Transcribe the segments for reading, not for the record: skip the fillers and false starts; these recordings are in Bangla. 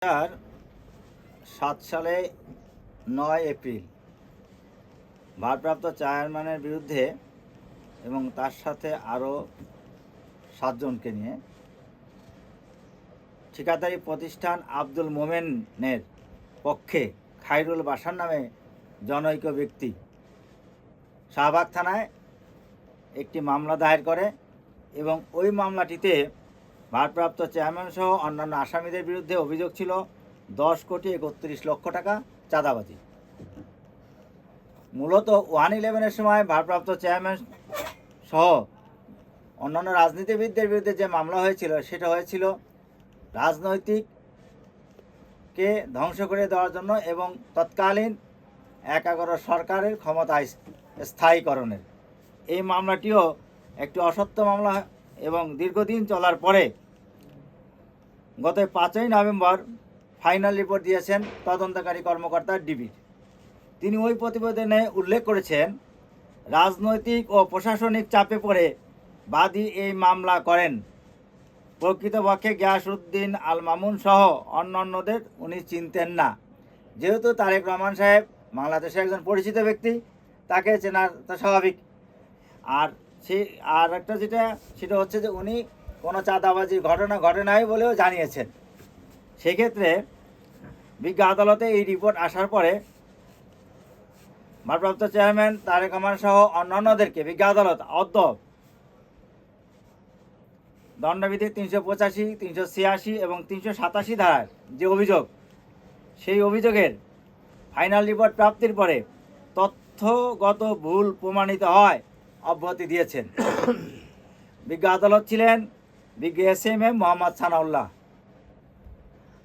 2007 সালে 9 এপ্রিল ভারপ্রাপ্ত চেয়ারম্যানের বিরুদ্ধে এবং তার সাথে আরও 7 জনকে নিয়ে ঠিকাদারি প্রতিষ্ঠান আব্দুল মোমেনের পক্ষে খায়রুল বাশার নামে জনৈক ব্যক্তি শাহবাগ থানায় একটি মামলা দায়ের করে এবং ওই মামলাটিতে ভারপ্রাপ্ত চেয়ারম্যান সহ অন্যান্য আসামিদের বিরুদ্ধে অভিযোগ ছিল 10,31,00,000 টাকা চাঁদাবাজি। মূলত 111-এর সময় ভারপ্রাপ্ত চেয়ারম্যান সহ অন্যান্য রাজনীতিবিদদের বিরুদ্ধে যে মামলা হয়েছিল সেটা হয়েছিল রাজনৈতিককে ধ্বংস করে দেওয়ার জন্য এবং তৎকালীন 11 সরকারের ক্ষমতা স্থায়ীকরণের। এই মামলাটিও একটি অসত্য মামলা এবং দীর্ঘদিন চলার পরে গত 5ই নভেম্বর ফাইনাল রিপোর্ট দিয়েছেন তদন্তকারী কর্মকর্তা ডিবির। তিনি ওই প্রতিবেদনে উল্লেখ করেছেন, রাজনৈতিক ও প্রশাসনিক চাপে পড়ে বাদী এই মামলা করেন। প্রকৃতপক্ষে গিয়াসউদ্দিন আল মামুন সহ অন্যান্যদের উনি চিনতেন না। যেহেতু তারেক রহমান সাহেব বাংলাদেশের একজন পরিচিত ব্যক্তি, তাকে চেনার তা স্বাভাবিক। আর একটা সেটা হচ্ছে যে উনি কোনো চাঁদাবাজির ঘটনা ঘটে নাই বলেও জানিয়েছেন। সেক্ষেত্রে বিজ্ঞ আদালতে এই রিপোর্ট আসার পরে ভারপ্রাপ্ত চেয়ারম্যান তারেক রহমান সহ অন্যান্যদেরকে বিজ্ঞ আদালত দণ্ডবিধি 385, 386 এবং 387 ধারার যে অভিযোগ, সেই অভিযোগের ফাইনাল রিপোর্ট প্রাপ্তির পরে তথ্যগত ভুল প্রমাণিত হয় অব্যাহতি দিয়েছেন। বিজ্ঞ আদালত ছিলেন বিজ্ঞ SMM মোহাম্মদ সানাউল্লাহ।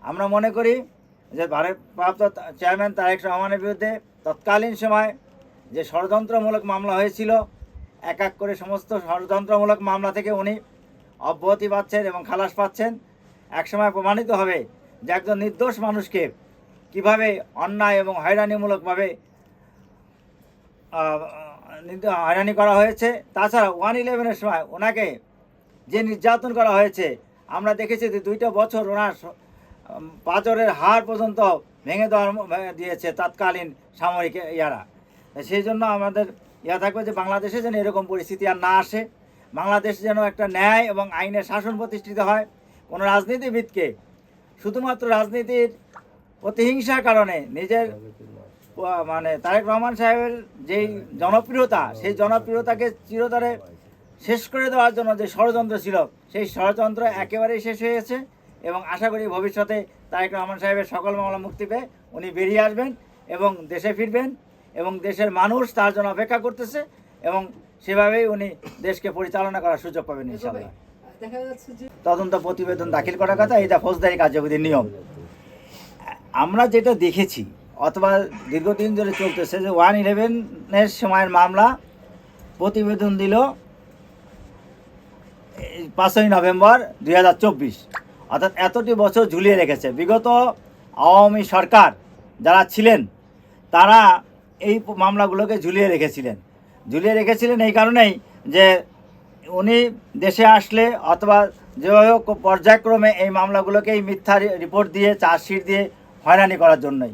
আমরা মনে করি যে ভারপ্রাপ্ত চেয়ারম্যান তারেক রহমানের বিরুদ্ধে তৎকালীন সময় যে ষড়যন্ত্রমূলক মামলা হয়েছিল, এক এক করে সমস্ত ষড়যন্ত্রমূলক মামলা থেকে উনি অব্যাহতি পাচ্ছেন এবং খালাস পাচ্ছেন। একসময় প্রমাণিত হবে যে একজন নির্দোষ মানুষকে কিভাবে অন্যায় এবং হয়রানিমূলকভাবে হয়রানি করা হয়েছে। তাছাড়া 111-এর সময় ওনাকে যে নির্যাতন করা হয়েছে, আমরা দেখেছি যে 2টা বছর ওনার পাঁজরের হাড় পর্যন্ত ভেঙে দিয়েছে তৎকালীন সামরিক ইয়ারা। সেই জন্য আমাদের থাকবে যে বাংলাদেশে যেন এরকম পরিস্থিতি আর না আসে। বাংলাদেশ যেন একটা ন্যায় এবং আইনের শাসন প্রতিষ্ঠিত হয়। কোনো রাজনীতিবিদকে শুধুমাত্র রাজনীতির প্রতিহিংসার কারণে নিজের তারেক রহমান সাহেবের যেই জনপ্রিয়তা, সেই জনপ্রিয়তাকে চিরতরে শেষ করে দেওয়ার জন্য যে ষড়যন্ত্র ছিল, সেই ষড়যন্ত্র একেবারেই শেষ হয়ে গেছে এবং আশা করি ভবিষ্যতে তারেক রহমান সাহেবের সকল মামলা মুক্তি পেয়ে উনি বেরিয়ে আসবেন এবং দেশে ফিরবেন এবং দেশের মানুষ তার জন্য অপেক্ষা করতেছে এবং সেভাবেই উনি দেশকে পরিচালনা করার সুযোগ পাবেন ইনশাআল্লাহ। তদন্ত প্রতিবেদন দাখিল করার কথা, এটা ফৌজদারি কার্যবিধির নিয়ম। আমরা যেটা দেখেছি অথবা দীর্ঘদিন ধরে চলতেছে যে 111-এর সময়ের মামলা প্রতিবেদন দিল 5ই নভেম্বর 2024, অর্থাৎ এতটি বছর ঝুলিয়ে রেখেছে। বিগত আওয়ামী সরকার যারা ছিলেন তারা এই মামলাগুলোকে ঝুলিয়ে রেখেছিলেন এই কারণেই যে উনি দেশে আসলে অথবা যেভাবে পর্যায়ক্রমে এই মামলাগুলোকে এই মিথ্যা রিপোর্ট দিয়ে চার্জশিট দিয়ে হয়রানি করার জন্যই।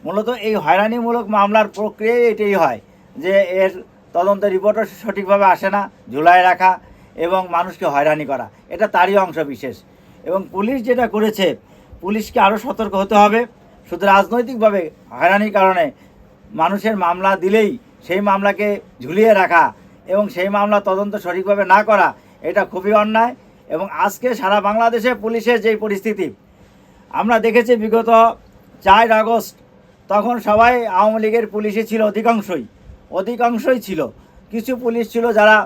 মূলত এই হয়রানিমূলক মামলার প্রক্রিয়াই এটাই হয় যে এর তদন্ত রিপোর্টও সঠিকভাবে আসে না, ঝুলায় রাখা এবং মানুষকে হয়রানি করা, এটা তারই অংশ বিশেষ। এবং পুলিশ যেটা করেছে, পুলিশকে আরও সতর্ক হতে হবে। শুধু রাজনৈতিকভাবে হয়রানির কারণে মানুষের মামলা দিলেই সেই মামলাকে ঝুলিয়ে রাখা এবং সেই মামলা তদন্ত সঠিকভাবে না করা, এটা খুবই অন্যায়। এবং আজকে সারা বাংলাদেশে পুলিশের যেই পরিস্থিতি আমরা দেখেছি, বিগত 4 আগস্ট তখন সবাই আওয়ামী লীগের পুলিশই ছিল, অধিকাংশই ছিল। কিছু পুলিশ ছিল যারা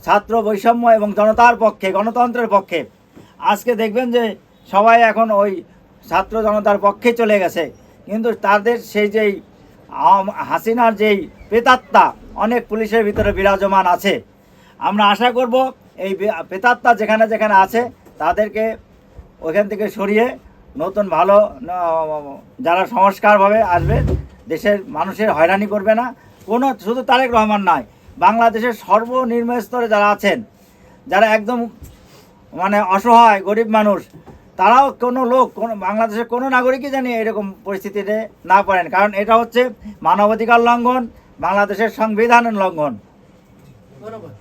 ছাত্র বৈষম্য এবং জনতার পক্ষে, গণতন্ত্রের পক্ষে। আজকে দেখবেন যে সবাই এখন ওই ছাত্র জনতার পক্ষে চলে গেছে, কিন্তু তাদের সেই যেই হাসিনার যেই প্রেতাত্মা অনেক পুলিশের ভিতরে বিরাজমান আছে। আমরা আশা করব এই প্রেতাত্মা যেখানে যেখানে আছে তাদেরকে ওইখান থেকে সরিয়ে নতুন ভালো যারা সংস্কারভাবে আসবে, দেশের মানুষের হয়রানি করবে না। শুধু তারেক রহমান নয়, বাংলাদেশের সর্বনিম্ন স্তরে যারা আছেন, যারা একদম অসহায় গরিব মানুষ, তারাও কোনো লোক কোনো বাংলাদেশের কোনো নাগরিকই জানি এরকম পরিস্থিতিতে না পড়েন, কারণ এটা হচ্ছে মানবাধিকার লঙ্ঘন, বাংলাদেশের সংবিধানের লঙ্ঘন। ধন্যবাদ।